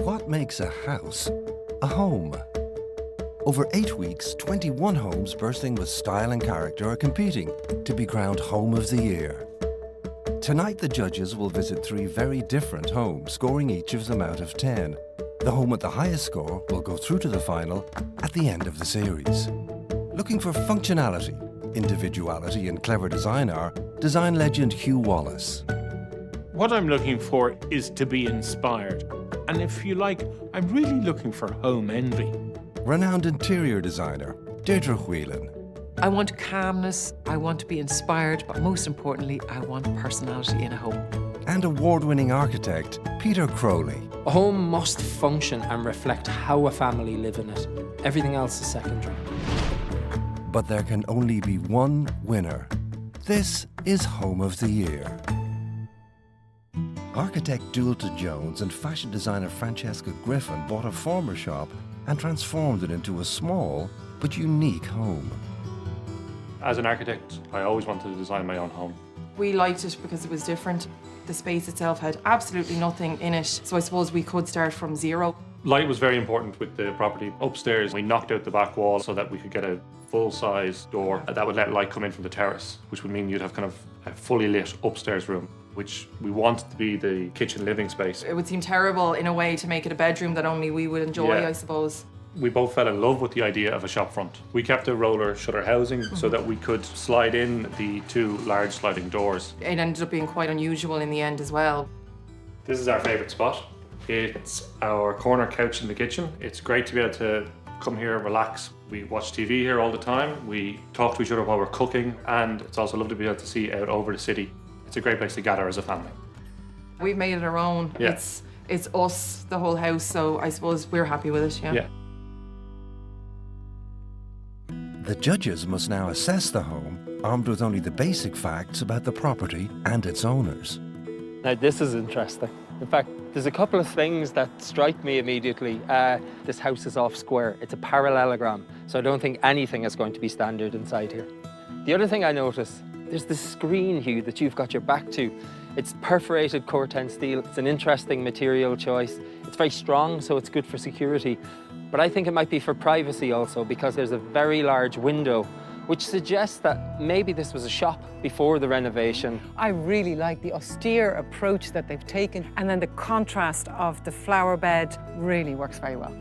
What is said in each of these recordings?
what makes a house a home? Over 8 weeks, 21 homes bursting with style and character are competing to be crowned Home of the Year. Tonight, the judges will visit 3 very different homes, scoring each of them out of 10. The home with the highest score will go through to the final at the end of the series. Looking for functionality, individuality and clever design are design legend Hugh Wallace. What I'm looking for is to be inspired. And if you like, I'm really looking for home envy. Renowned interior designer Deirdre Whelan. I want calmness, I want to be inspired, but most importantly, I want personality in a home. And award-winning architect Peter Crowley. A home must function and reflect how a family live in it. Everything else is secondary. But there can only be one winner. This is Home of the Year. Architect Doolta Jones and fashion designer Francesca Griffin bought a former shop and transformed it into a small but unique home. As an architect, I always wanted to design my own home. We liked it because it was different. The space itself had absolutely nothing in it, so I suppose we could start from zero. Light was very important with the property. Upstairs, we knocked out the back wall so that we could get a full-size door that would let light come in from the terrace, which would mean you'd have kind of a fully lit upstairs room, which we wanted to be the kitchen living space. It would seem terrible in a way to make it a bedroom that only we would enjoy, I suppose. We both fell in love with the idea of a shop front. We kept the roller shutter housing so that we could slide in the 2 large sliding doors. It ended up being quite unusual in the end as well. This is our favourite spot. It's our corner couch in the kitchen. It's great to be able to come here and relax. We watch TV here all the time. We talk to each other while we're cooking, and it's also lovely to be able to see out over the city. It's a great place to gather as a family. We've made it our own. Yeah. It's us, the whole house, so I suppose we're happy with it, Yeah. The judges must now assess the home, armed with only the basic facts about the property and its owners. Now this is interesting. In fact, there's a couple of things that strike me immediately. This house is off square. It's a parallelogram, so I don't think anything is going to be standard inside here. The other thing I notice, there's this screen, Hugh, that you've got your back to. It's perforated corten steel. It's an interesting material choice. It's very strong, so it's good for security. But I think it might be for privacy also, because there's a very large window, which suggests that maybe this was a shop before the renovation. I really like the austere approach that they've taken, and then the contrast of the flower bed really works very well.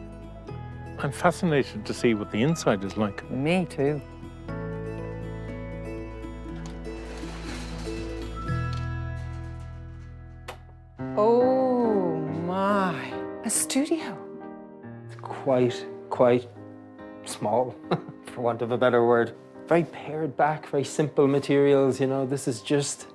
I'm fascinated to see what the inside is like. Me too. Oh my, a studio. It's quite small, for want of a better word. Very pared back, very simple materials, you know, this is just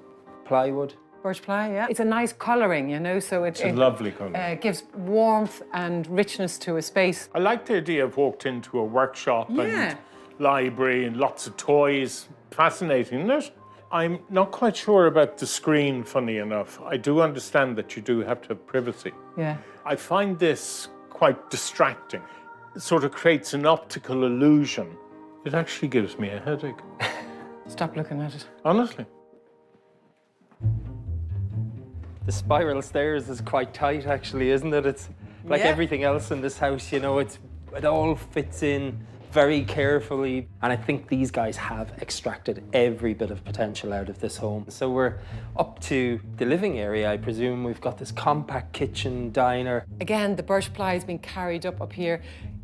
plywood. Birch ply, yeah. It's a nice colouring, you know, so It's a lovely colour. gives warmth and richness to a space. I like the idea of walked into a workshop Yeah. and library and lots of toys. Fascinating, isn't it? I'm not quite sure about the screen, funny enough. I do understand that you do have to have privacy. Yeah. I find this quite distracting. It sort of creates an optical illusion. It actually gives me a headache, Stop looking at it. honestly. The spiral stairs is quite tight, actually, isn't it? It's like Yeah. everything else in this house, you know, it all fits in very carefully. And I think these guys have extracted every bit of potential out of this home. So we're up to the living area, I presume. We've got this compact kitchen, diner. Again, the birch ply has been carried up here,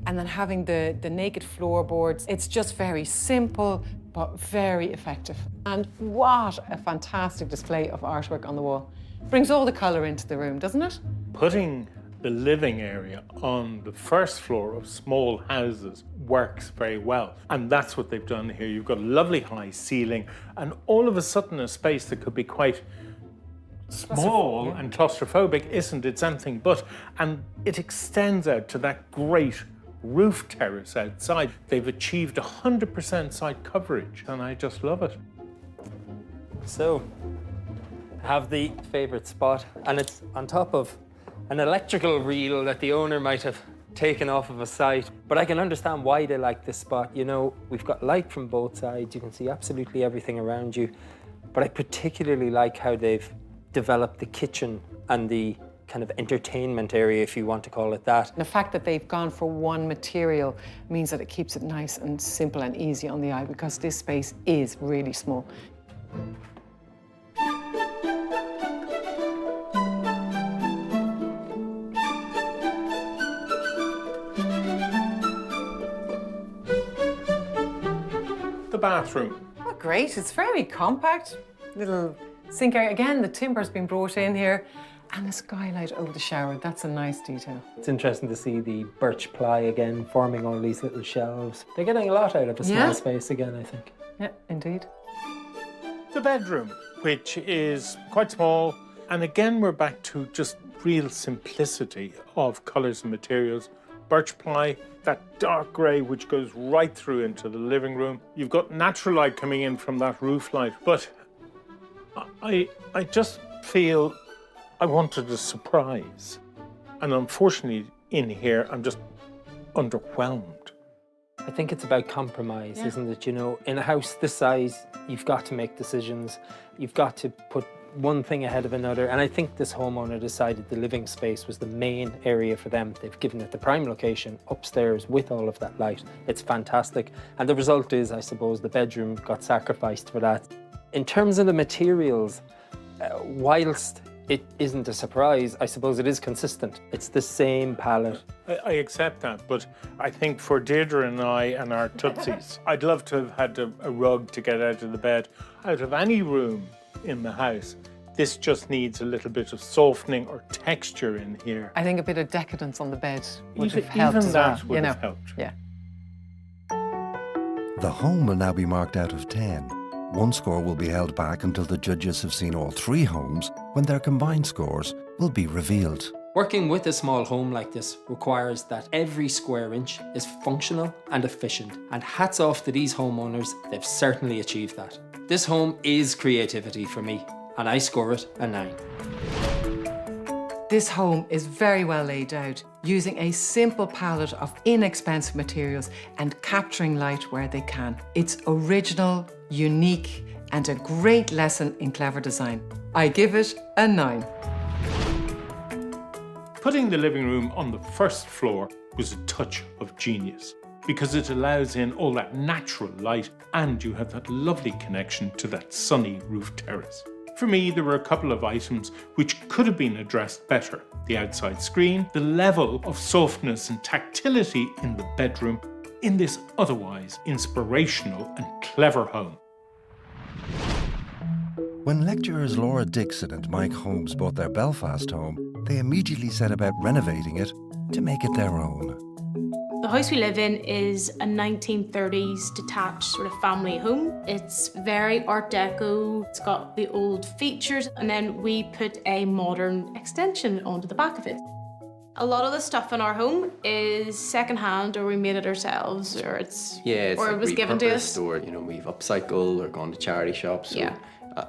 and then having the naked floorboards. It's just very simple, but very effective. And what a fantastic display of artwork on the wall. Brings all the colour into the room, doesn't it? Putting the living area on the first floor of small houses works very well. And that's what they've done here. You've got a lovely high ceiling, and all of a sudden a space that could be quite small and claustrophobic isn't. It's anything but. And it extends out to that great roof terrace outside. They've achieved 100% site coverage, and I just love it. So, I have the favourite spot, and it's on top of an electrical reel that the owner might have taken off of a site. But I can understand why they like this spot. You know, we've got light from both sides. You can see absolutely everything around you. But I particularly like how they've developed the kitchen and the kind of entertainment area, if you want to call it that. The fact that they've gone for one material means that it keeps it nice and simple and easy on the eye, because this space is really small. The bathroom. Oh, great, it's very compact. Little sink area. Again, the timber's been brought in here. And the skylight over the shower, that's a nice detail. It's interesting to see the birch ply again, forming all these little shelves. They're getting a lot out of a small space again, I think. Yeah, indeed. The bedroom, which is quite small. And again, we're back to just real simplicity of colours and materials. Birch ply, that dark grey which goes right through into the living room. You've got natural light coming in from that roof light. But I just feel I wanted a surprise. And unfortunately, in here, I'm just underwhelmed. I think it's about compromise, isn't it? You know, in a house this size, you've got to make decisions. You've got to put one thing ahead of another. And I think this homeowner decided the living space was the main area for them. They've given it the prime location upstairs with all of that light. It's fantastic. And the result is, I suppose, the bedroom got sacrificed for that. In terms of the materials, whilst it isn't a surprise, I suppose it is consistent. It's the same palette. I accept that, but I think for Deirdre and I and our tootsies, I'd love to have had a rug to get out of the bed. Out of any room in the house, this just needs a little bit of softening or texture in here. I think a bit of decadence on the bed would Even have helped as well, that would have helped. Yeah. The home will now be marked out of 10. One score will be held back until the judges have seen all 3 homes, when their combined scores will be revealed. Working with a small home like this requires that every square inch is functional and efficient. And hats off to these homeowners, they've certainly achieved that. This home is creativity for me, and I score it a 9. This home is very well laid out, using a simple palette of inexpensive materials and capturing light where they can. It's original, unique, and a great lesson in clever design. I give it a 9. Putting the living room on the first floor was a touch of genius because it allows in all that natural light and you have that lovely connection to that sunny roof terrace. For me, there were a couple of items which could have been addressed better. The outside screen, the level of softness and tactility in the bedroom in this otherwise inspirational and clever home. When lecturers Laura Dixon and Mike Holmes bought their Belfast home, they immediately set about renovating it to make it their own. The house we live in is a 1930s detached sort of family home. It's very Art Deco, it's got the old features, and then we put a modern extension onto the back of it. A lot of the stuff in our home is secondhand, or we made it ourselves, or it's it was given to us. Or we've upcycled or gone to charity shops. So Yeah.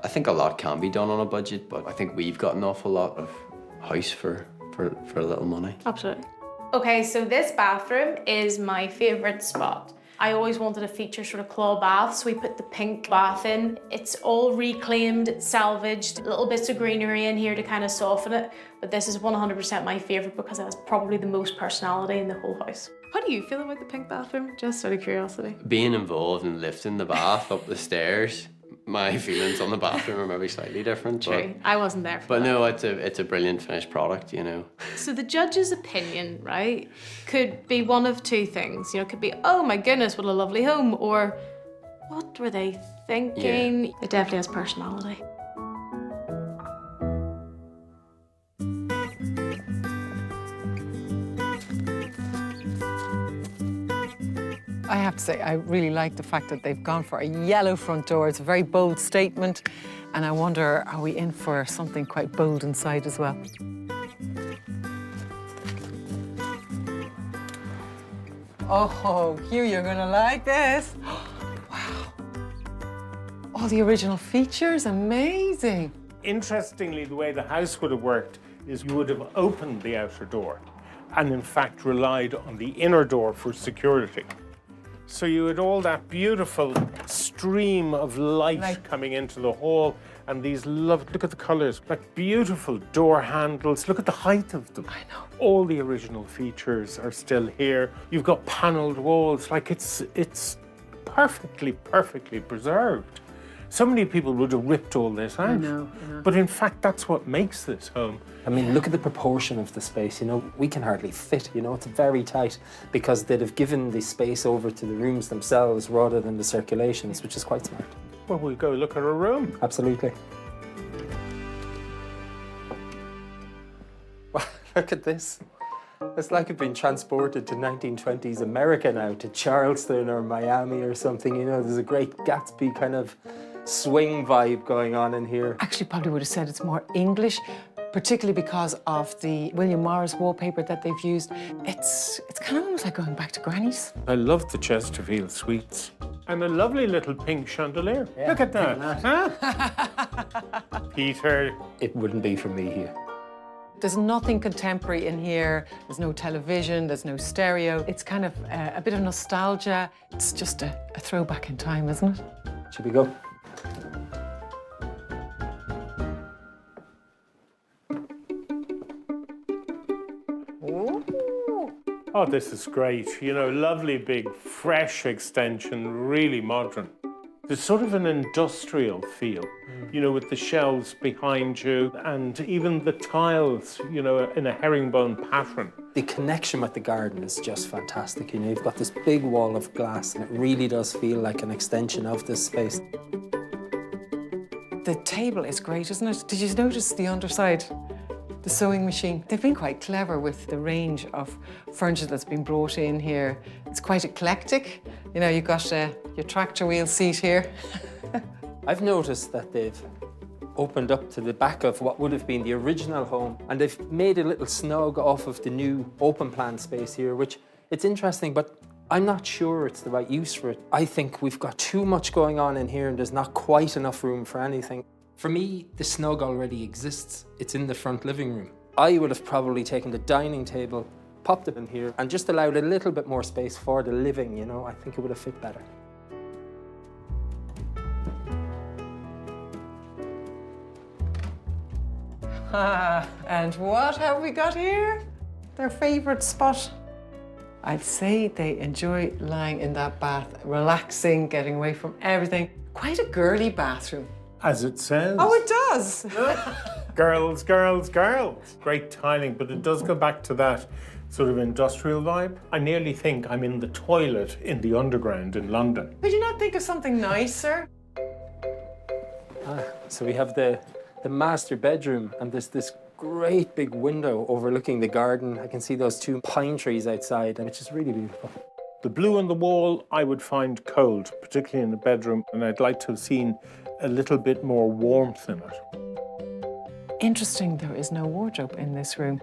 I think a lot can be done on a budget, but I think we've got an awful lot of house for a little money. Absolutely. Okay, so this bathroom is my favourite spot. I always wanted a feature sort of claw bath, so we put the pink bath in. It's all reclaimed, it's salvaged, little bits of greenery in here to kind of soften it. But this is 100% my favourite because it has probably the most personality in the whole house. How do you feel about the pink bathroom? Just out of curiosity. Being involved in lifting the bath up the stairs, my feelings on the bathroom are maybe slightly different. True, I wasn't there for But that. no, it's a brilliant finished product, you know. So the judge's opinion, right, could be one of two things. You know, it could be, oh my goodness, what a lovely home, or what were they thinking? It definitely has personality. I have to say, I really like the fact that they've gone for a yellow front door. It's a very bold statement. And I wonder, are we in for something quite bold inside as well? Oh, Hugh, you're gonna like this. Wow. All the original features, amazing. Interestingly, the way the house would have worked is you would have opened the outer door and in fact relied on the inner door for security. So you had all that beautiful stream of light coming into the hall And these look at the colours, like beautiful door handles. Look at the height of them. I know. All the original features are still here. You've got panelled walls, like it's perfectly preserved. So many people would have ripped all this out. I know. But in fact, that's what makes this home. I mean, look at the proportion of the space, you know, we can hardly fit, you know, it's very tight because they'd have given the space over to the rooms themselves rather than the circulations, which is quite smart. Well, we'll go look at a room. Absolutely. Look at this. It's like I've been transported to 1920s America now, to Charleston or Miami or something, you know, there's a great Gatsby kind of swing vibe going on in here. Actually, probably would have said it's more English, particularly because of the William Morris wallpaper that they've used. It's kind of almost like going back to Granny's. I love the Chesterfield suites. And a lovely little pink chandelier. Yeah, look at that. Huh? Peter. It wouldn't be for me here. There's nothing contemporary in here. There's no television, there's no stereo. It's kind of a bit of nostalgia. It's just a throwback in time, isn't it? Should we go? Oh, this is great. You know, lovely, big, fresh extension, really modern. There's sort of an industrial feel, you know, with the shelves behind you and even the tiles, you know, in a herringbone pattern. The connection with the garden is just fantastic. You know, you've got this big wall of glass and it really does feel like an extension of this space. The table is great, isn't it? Did you notice the underside? The sewing machine. They've been quite clever with the range of furniture that's been brought in here. It's quite eclectic. You know, you've got your tractor wheel seat here. I've noticed that they've opened up to the back of what would have been the original home and they've made a little snug off of the new open plan space here, which it's interesting, but I'm not sure it's the right use for it. I think we've got too much going on in here and there's not quite enough room for anything. For me, the snug already exists. It's in the front living room. I would have probably taken the dining table, popped it in here, and just allowed a little bit more space for the living, you know? I think it would have fit better. And what have we got here? Their favourite spot. I'd say they enjoy lying in that bath, relaxing, getting away from everything. Quite a girly bathroom. As it says. Oh, it does. Girls, girls, girls. Great tiling, but it does go back to that sort of industrial vibe. I nearly think I'm in the toilet in the underground in London. Could you not think of something nicer? So we have the master bedroom and there's this great big window overlooking the garden. I can see those two pine trees outside, which is really beautiful. The blue on the wall I would find cold, particularly in the bedroom, and I'd like to have seen a little bit more warmth in it. Interesting, there is no wardrobe in this room,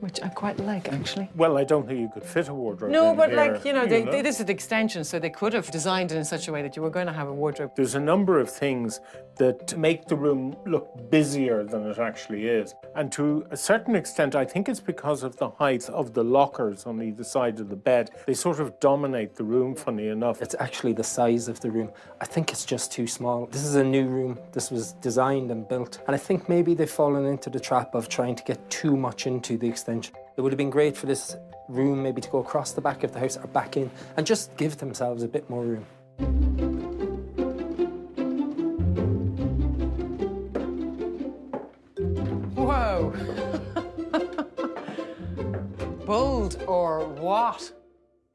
which I quite like, actually. Well, I don't think you could fit a wardrobe No, in but here, like, you know, it is an extension, so they could have designed it in such a way that you were going to have a wardrobe. There's a number of things that make the room look busier than it actually is. And to a certain extent, I think it's because of the height of the lockers on either side of the bed. They sort of dominate the room, funny enough. It's actually the size of the room. I think it's just too small. This is a new room. This was designed and built. And I think maybe they've fallen into the trap of trying to get too much into the extension. It would have been great for this room maybe to go across the back of the house or back in and just give themselves a bit more room. Whoa. Bold or what?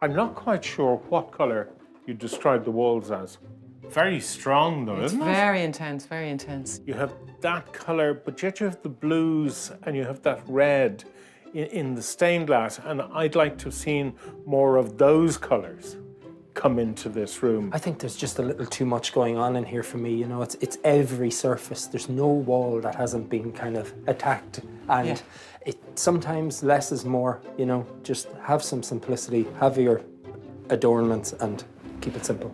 I'm not quite sure what colour you describe the walls as. Very strong though, isn't it? Very intense, very intense. You have that colour, but yet you have the blues and you have that red in the stained glass, and I'd like to have seen more of those colours come into this room. I think there's just a little too much going on in here for me, you know, it's every surface. There's no wall that hasn't been kind of attacked, and sometimes less is more, you know, just have some simplicity, have your adornments and keep it simple.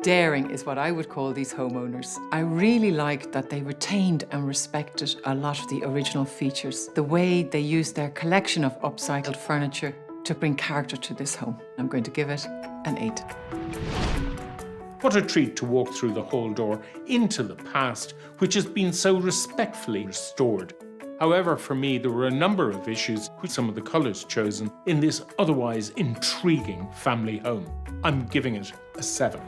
Daring is what I would call these homeowners. I really liked that they retained and respected a lot of the original features, the way they used their collection of upcycled furniture to bring character to this home. I'm going to give it an 8. What a treat to walk through the hall door into the past, which has been so respectfully restored. However, for me, there were a number of issues with some of the colours chosen in this otherwise intriguing family home. I'm giving it a 7.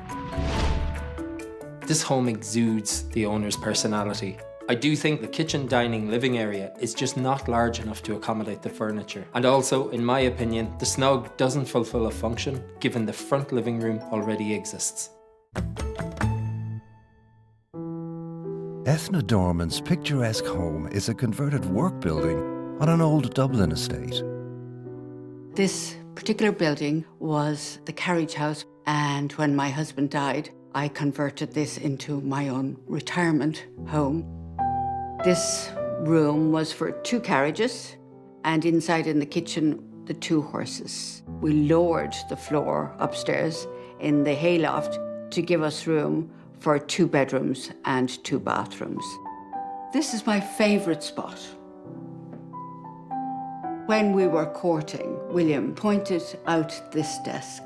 This home exudes the owner's personality. I do think the kitchen, dining, living area is just not large enough to accommodate the furniture. And also, in my opinion, the snug doesn't fulfill a function given the front living room already exists. Ethna Dorman's picturesque home is a converted work building on an old Dublin estate. This particular building was the Carriage house, and when my husband died, I converted this into my own retirement home. This room was for 2 carriages, and inside in the kitchen, the 2 horses. We lowered the floor upstairs in the hayloft to give us room for 2 bedrooms and 2 bathrooms. This is my favourite spot. When we were courting, William pointed out this desk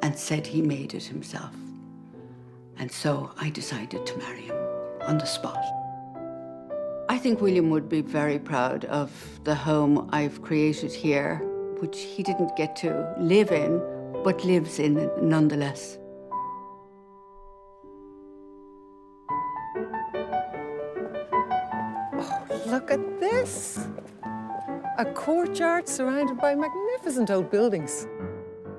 and said he made it himself. And so I decided to marry him on the spot. I think William would be very proud of the home I've created here, which he didn't get to live in, but lives in nonetheless. Look at this. A courtyard surrounded by magnificent old buildings.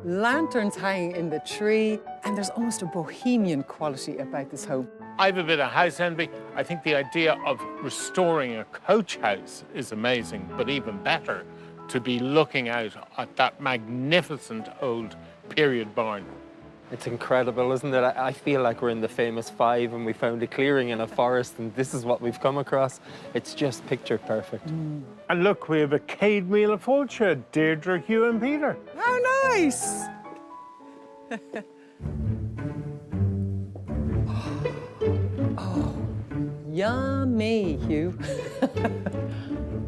Lanterns hanging in the tree, and there's almost a bohemian quality about this home. I have a bit of house envy. I think the idea of restoring a coach house is amazing, but even better to be looking out at that magnificent old period barn. It's incredible, isn't it? I feel like we're in the famous 5 and we found a clearing in a forest and this is what we've come across. It's just picture perfect. And look, we have a cade meal of Fulcha, Deirdre, Hugh and Peter. How nice! Oh, yummy, Hugh.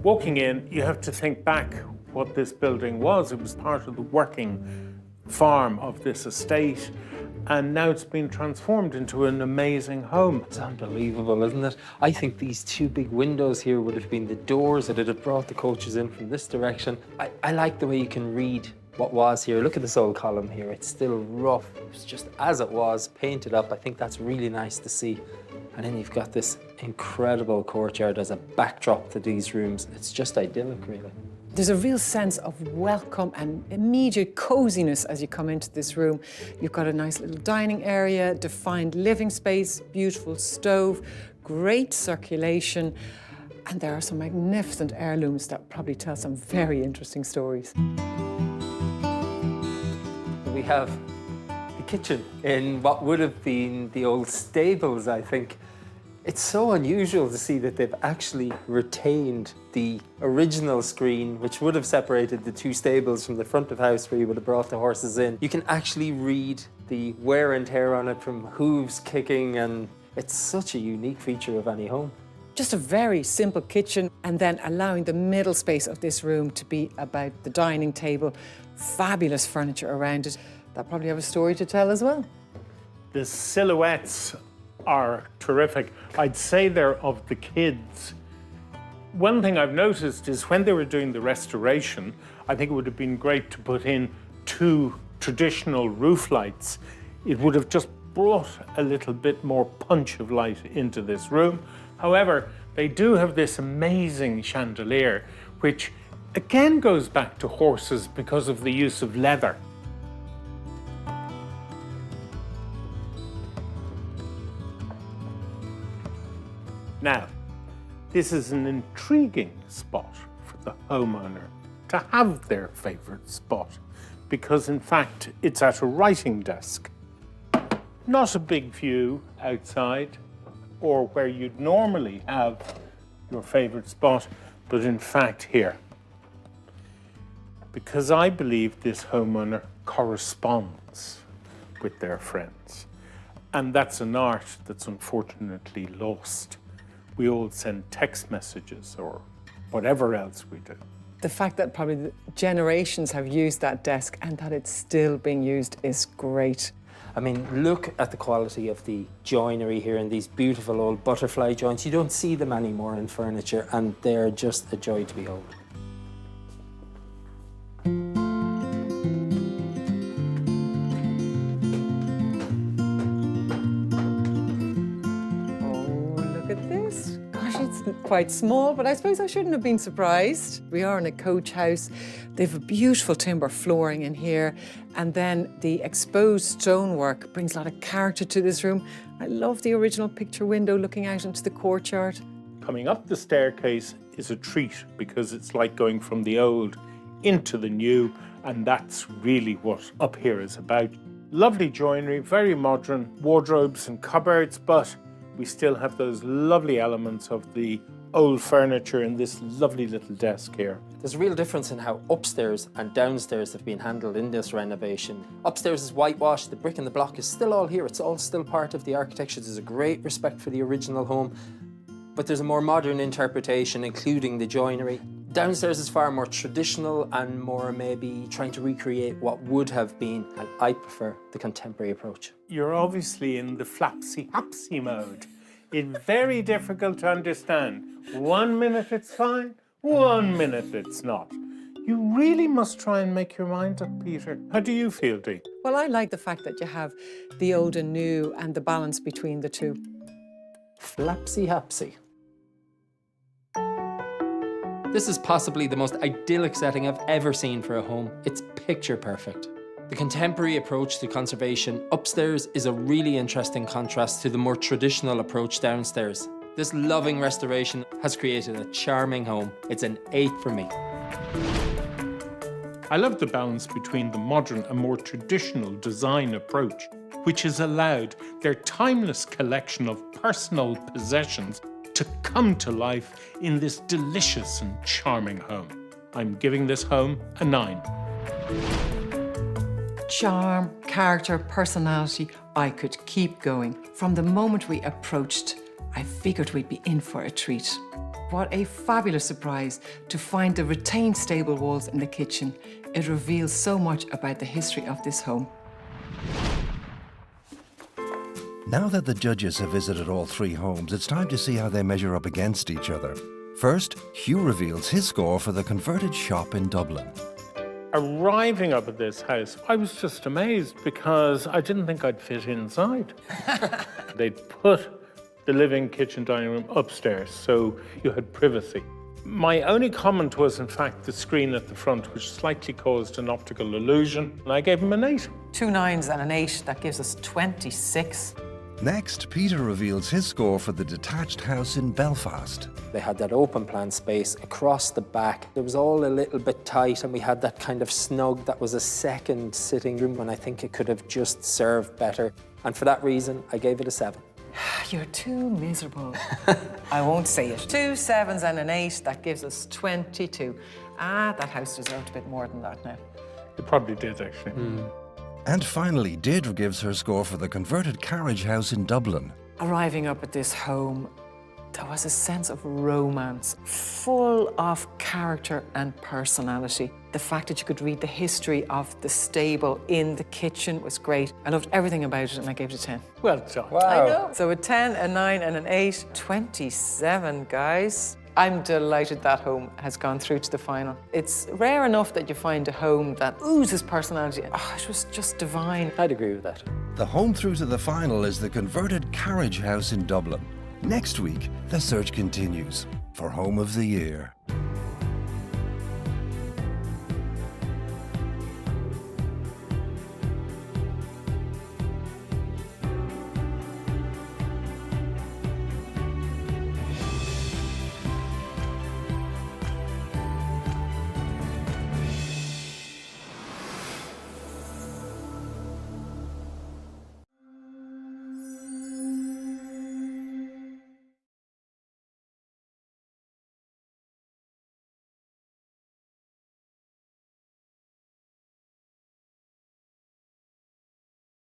Walking in, you have to think back what this building was. It was part of the working farm of this estate, and now it's been transformed into an amazing home. It's unbelievable, isn't it? I think these 2 big windows here would have been the doors that would have brought the coaches in from this direction. I like the way you can read what was here. Look at this old column here. It's still rough. It's just as it was, painted up. I think that's really nice to see. And then you've got this incredible courtyard as a backdrop to these rooms. It's just idyllic, really. There's a real sense of welcome and immediate coziness as you come into this room. You've got a nice little dining area, defined living space, beautiful stove, great circulation, and there are some magnificent heirlooms that probably tell some very interesting stories. We have the kitchen in what would have been the old stables, I think. It's so unusual to see that they've actually retained the original screen, which would have separated the 2 stables from the front of house where you would have brought the horses in. You can actually read the wear and tear on it from hooves kicking, and it's such a unique feature of any home. Just a very simple kitchen, and then allowing the middle space of this room to be about the dining table. Fabulous furniture around it. They'll probably have a story to tell as well. The silhouettes are terrific. I'd say they're of the kids. One thing I've noticed is when they were doing the restoration, I think it would have been great to put in 2 traditional roof lights. It would have just brought a little bit more punch of light into this room. However, they do have this amazing chandelier, which again goes back to horses because of the use of leather. Now, this is an intriguing spot for the homeowner to have their favourite spot because, in fact, it's at a writing desk. Not a big view outside or where you'd normally have your favourite spot, but in fact here. Because I believe this homeowner corresponds with their friends. And that's an art that's unfortunately lost. We all send text messages or whatever else we do. The fact that probably the generations have used that desk and that it's still being used is great. I mean, look at the quality of the joinery here and these beautiful old butterfly joints. You don't see them anymore in furniture, and they're just a joy to behold. Quite small, but I suppose I shouldn't have been surprised. We are in a coach house. They have a beautiful timber flooring in here, and then the exposed stonework brings a lot of character to this room. I love the original picture window looking out into the courtyard. Coming up the staircase is a treat because it's like going from the old into the new, and that's really what up here is about. Lovely joinery, very modern, wardrobes and cupboards, but we still have those lovely elements of the old furniture in this lovely little desk here. There's a real difference in how upstairs and downstairs have been handled in this renovation. Upstairs is whitewashed, the brick and the block is still all here, it's all still part of the architecture. There's a great respect for the original home, but there's a more modern interpretation, including the joinery. Downstairs is far more traditional and more maybe trying to recreate what would have been, and I prefer the contemporary approach. You're obviously in the flapsy-hapsy mode. It's very difficult to understand. 1 minute it's fine, 1 minute it's not. You really must try and make your mind up, Peter. How do you feel, Dee? Well, I like the fact that you have the old and new and the balance between the two. Flapsy-hapsy. This is possibly the most idyllic setting I've ever seen for a home. It's picture perfect. The contemporary approach to conservation upstairs is a really interesting contrast to the more traditional approach downstairs. This loving restoration has created a charming home. It's an 8 for me. I love the balance between the modern and more traditional design approach, which has allowed their timeless collection of personal possessions to come to life in this delicious and charming home. I'm giving this home a 9. Charm, character, personality, I could keep going. From the moment we approached, I figured we'd be in for a treat. What a fabulous surprise to find the retained stable walls in the kitchen. It reveals so much about the history of this home. Now that the judges have visited all 3 homes, it's time to see how they measure up against each other. First, Hugh reveals his score for the converted shop in Dublin. Arriving up at this house, I was just amazed because I didn't think I'd fit inside. They'd put the living, kitchen, dining room upstairs, so you had privacy. My only comment was, in fact, the screen at the front, which slightly caused an optical illusion, and I gave him an 8. 2 9s and an 8, that gives us 26. Next, Peter reveals his score for the detached house in Belfast. They had that open plan space across the back. It was all a little bit tight, and we had that kind of snug that was a second sitting room, and I think it could have just served better. And for that reason, I gave it a 7. You're too miserable. I won't say it. 2 7s and an 8, that gives us 22. That house deserved a bit more than that now. It probably did, actually. And finally, Deirdre gives her score for the converted Carriage house in Dublin. Arriving up at this home, there was a sense of romance, full of character and personality. The fact that you could read the history of the stable in the kitchen was great. I loved everything about it, and I gave it a 10. Well done. I know. So a 10, a 9, and an 8. 27, guys. I'm delighted that home has gone through to the final. It's rare enough that you find a home that oozes personality. Oh, it was just divine. I'd agree with that. The home through to the final is the converted Carriage house in Dublin. Next week, the search continues for Home of the Year.